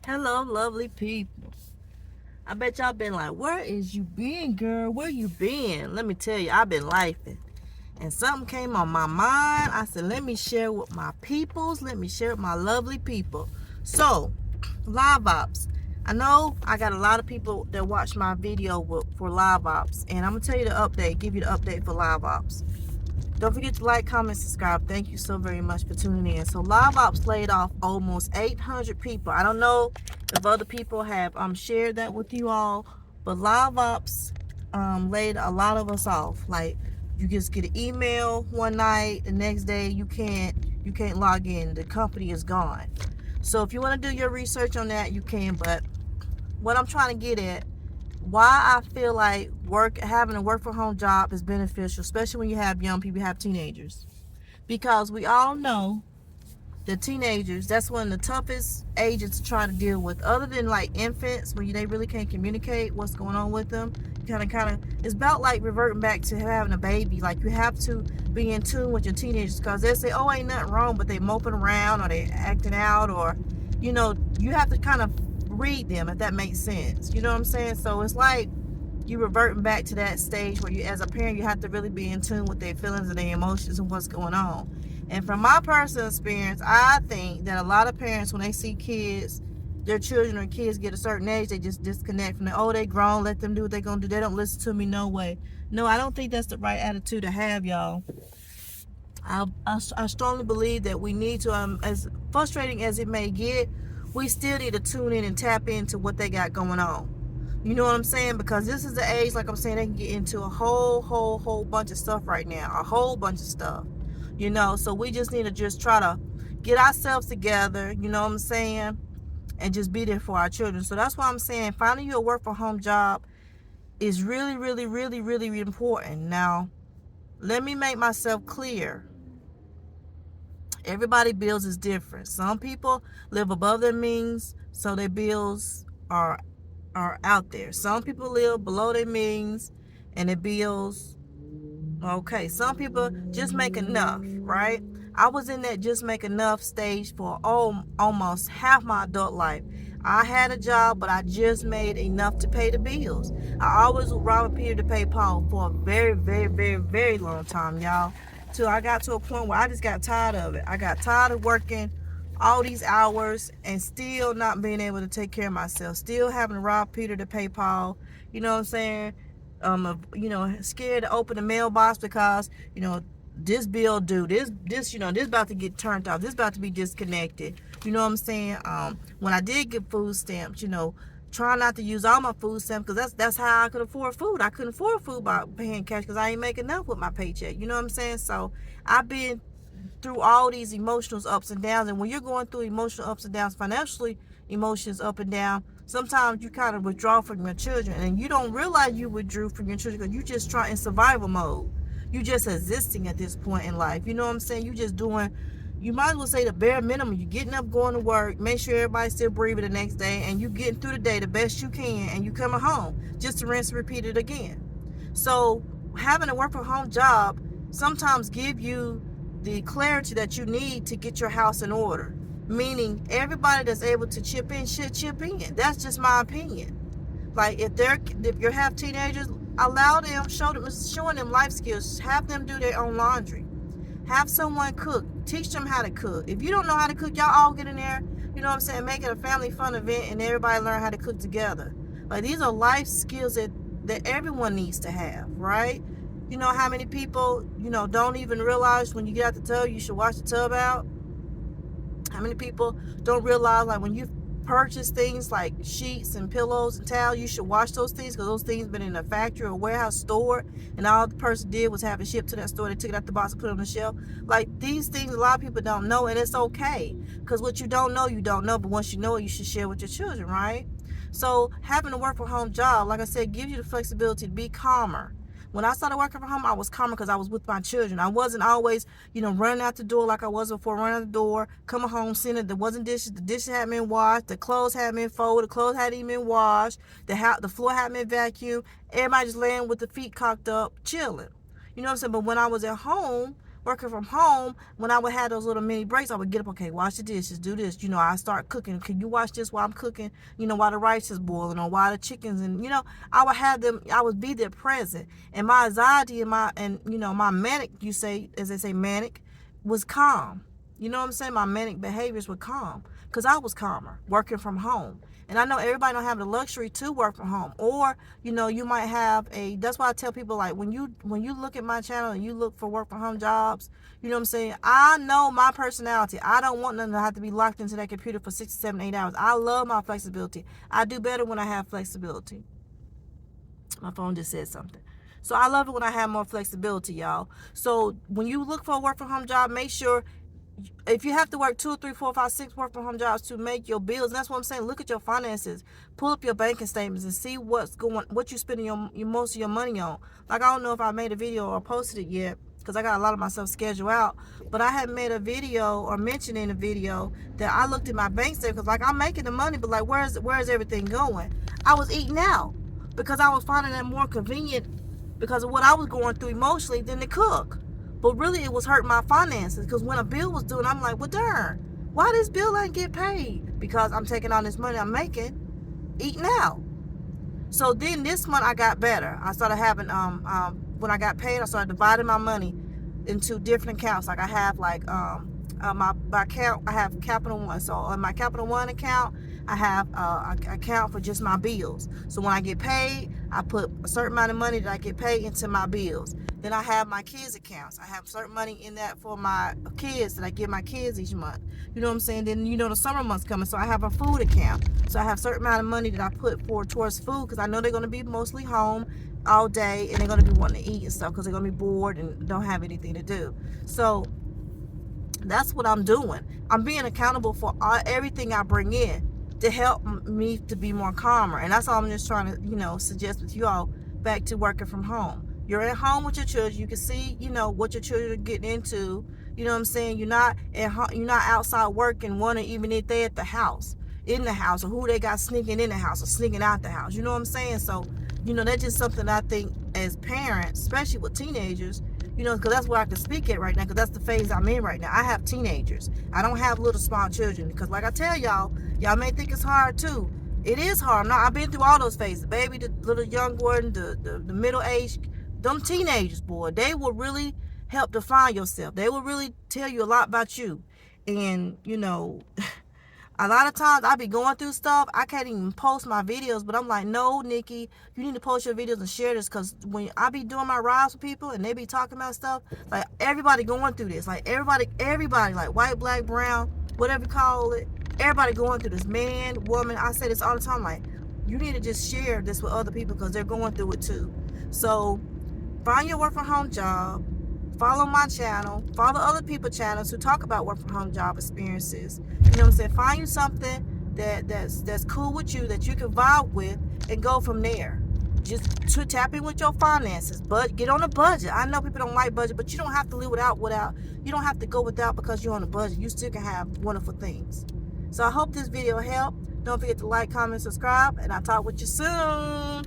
Hello, lovely people. I bet y'all been like, where is you been, girl? Where you been? Let me tell you, I've been lifing. And something came on my mind. I said, let me share with my peoples. Let me share with my lovely people. So, live ops. I know I got a lot of people that watch my video for live ops. And I'm going to tell you the update, give you the update for live ops. Don't forget to like, comment, subscribe. Thank you so very much for tuning in. So Live Ops laid off almost 800 people. I don't know if other people have shared that with you all, but Live Ops laid a lot of us off. Like, you just get an email one night, the next day you can't log in. The company is gone. So if you want to do your research on that, you can. But what I'm trying to get at, why I feel like having a work from home job is beneficial, especially when you have young people, you have teenagers. Because we all know that teenagers, that's one of the toughest ages to try to deal with. Other than like infants, when they really can't communicate what's going on with them, it's about like reverting back to having a baby. Like, you have to be in tune with your teenagers, because they say, oh, ain't nothing wrong, but they moping around or they acting out, or you have to kind of read them, if that makes sense. You know what I'm saying? So it's like you reverting back to that stage where you, as a parent, you have to really be in tune with their feelings and their emotions and what's going on. And from my personal experience, I think that a lot of parents, when they see kids, their children or kids get a certain age, they just disconnect from they grown, let them do what they're going to do. They don't listen to me, no way. No, I don't think that's the right attitude to have, y'all. I strongly believe that we need to, as frustrating as it may get, we still need to tune in and tap into what they got going on. You know what I'm saying? Because this is the age, like I'm saying, they can get into a whole bunch of stuff right now. A whole bunch of stuff. So we just need to just try to get ourselves together, you know what I'm saying? And just be there for our children. So that's why I'm saying finding you a work from home job is really, really, really, really important. Now, let me make myself clear. Everybody bills is different. Some people live above their means, so their bills are out there. Some people live below their means and their bills, okay. Some people just make enough, right? I was in that just make enough stage for almost half my adult life. I had a job, but I just made enough to pay the bills. I always would rob Peter to pay Paul for a very, very, very, very long time, y'all. Till I got to a point where I just got tired of it. I got tired of working all these hours and still not being able to take care of myself. Still having to rob Peter to pay Paul. You know what I'm saying? Scared to open the mailbox because, this bill due, this about to get turned off, this about to be disconnected. You know what I'm saying? When I did get food stamps, try not to use all my food stamps, because that's how I could afford food. I couldn't afford food by paying cash because I ain't making enough with my paycheck. You know what I'm saying? So I've been through all these emotional ups and downs, and when you're going through emotional ups and downs, financially emotions up and down, sometimes you kind of withdraw from your children, and you don't realize you withdrew from your children because you just try in survival mode. You just existing at this point in life. You know what I'm saying? You just doing, you might as well say the bare minimum. You getting up, going to work, make sure everybody's still breathing the next day, and you getting through the day the best you can, and you coming home just to rinse and repeat it again. So having a work from home job sometimes give you the clarity that you need to get your house in order. Meaning, everybody that's able to chip in should chip in. That's just my opinion. Like, if you have teenagers, allow them, showing them life skills. Have them do their own laundry. Have someone cook. Teach them how to cook. If you don't know how to cook, y'all all get in there. You know what I'm saying? Make it a family fun event, and everybody learn how to cook together. Like, these are life skills that everyone needs to have, right? You know how many people, don't even realize when you get out the tub, you should wash the tub out? How many people don't realize, like, when you purchase things like sheets and pillows and towels, you should wash those things, because those things been in a factory or warehouse stored, and all the person did was have it shipped to that store. They took it out the box and put it on the shelf. Like, these things a lot of people don't know, and it's okay, because what you don't know, but once you know it, you should share with your children, right? So having a work from home job, like I said, gives you the flexibility to be calmer. When I started working from home, I was calmer because I was with my children. I wasn't always, running out the door like I was before, running out the door, coming home, seeing that there wasn't dishes. The dishes hadn't been washed. The clothes hadn't been folded. The clothes hadn't even been washed. The floor hadn't been vacuumed. Everybody just laying with the feet cocked up, chilling. You know what I'm saying? But when I was at home, working from home, when I would have those little mini breaks, I would get up, okay, wash the dishes, do this. I start cooking. Can you watch this while I'm cooking? While the rice is boiling or while the chickens, and I would have them. I would be there present, and my anxiety and my manic, as they say, manic, was calm. You know what I'm saying? My manic behaviors were calm because I was calmer working from home. And I know everybody don't have the luxury to work from home, or you might have that's why I tell people, like, when you look at my channel and you look for work from home jobs, you know what I'm saying, I know my personality. I don't want them to have to be locked into that computer for 6, 7, 8 hours. I love my flexibility. I do better when I have flexibility. My phone just said something. So I love it when I have more flexibility, y'all. So when you look for a work from home job, make sure, if you have to work 2, 3, 4, 5, 6 work from home jobs to make your bills, that's what I'm saying. Look at your finances, pull up your banking statements, and see what you're spending your most of your money on. Like, I don't know if I made a video or posted it yet, because I got a lot of my stuff scheduled out. But I had made a video or mentioned in a video that I looked at my bank statement, because, like, I'm making the money, but, like, where's everything going? I was eating out because I was finding it more convenient because of what I was going through emotionally than to cook. But really, it was hurting my finances, because when a bill was due, I'm like, well, darn, why this bill ain't get paid? Because I'm taking all this money I'm making, eating out. So then this month I got better. I started having, when I got paid, I started dividing my money into different accounts. Like, I have, like, my account, I have Capital One. So on my Capital One account, I have an account for just my bills. So when I get paid, I put a certain amount of money that I get paid into my bills. Then I have my kids' accounts. I have certain money in that for my kids that I give my kids each month. You know what I'm saying? Then, the summer months coming, so I have a food account. So I have a certain amount of money that I put towards food, because I know they're going to be mostly home all day, and they're going to be wanting to eat and stuff because they're going to be bored and don't have anything to do. So that's what I'm doing. I'm being accountable for everything I bring in to help me to be more calmer. And that's all I'm just trying to, suggest with you all, back to working from home. You're at home with your children. You can see, what your children are getting into. You know what I'm saying? You're not at home, you're not outside working, wondering even if they're at the house, in the house, or who they got sneaking in the house or sneaking out the house. You know what I'm saying? So, that's just something I think as parents, especially with teenagers, because that's where I can speak at right now, because that's the phase I'm in right now. I have teenagers. I don't have little small children, because, like I tell y'all may think it's hard too. It is hard. Now, I've been through all those phases. Baby, the little young one, the middle age, them teenagers, boy, they will really help define yourself. They will really tell you a lot about you. And, a lot of times I be going through stuff. I can't even post my videos, but I'm like, no, Nikki, you need to post your videos and share this, because when I be doing my rides with people and they be talking about stuff, like, everybody going through this. Like, everybody, like, white, black, brown, whatever you call it, everybody going through this. Man, woman, I say this all the time, like, you need to just share this with other people because they're going through it too. So find your work from home job. Follow my channel. Follow other people's channels who talk about work from home job experiences. You know what I'm saying? Find you something that's cool with you, that you can vibe with, and go from there. Just to tap in with your finances, but get on a budget. I know people don't like budget, but you don't have to live without. You don't have to go without because you're on a budget. You still can have wonderful things. So I hope this video helped. Don't forget to like, comment, subscribe, and I'll talk with you soon.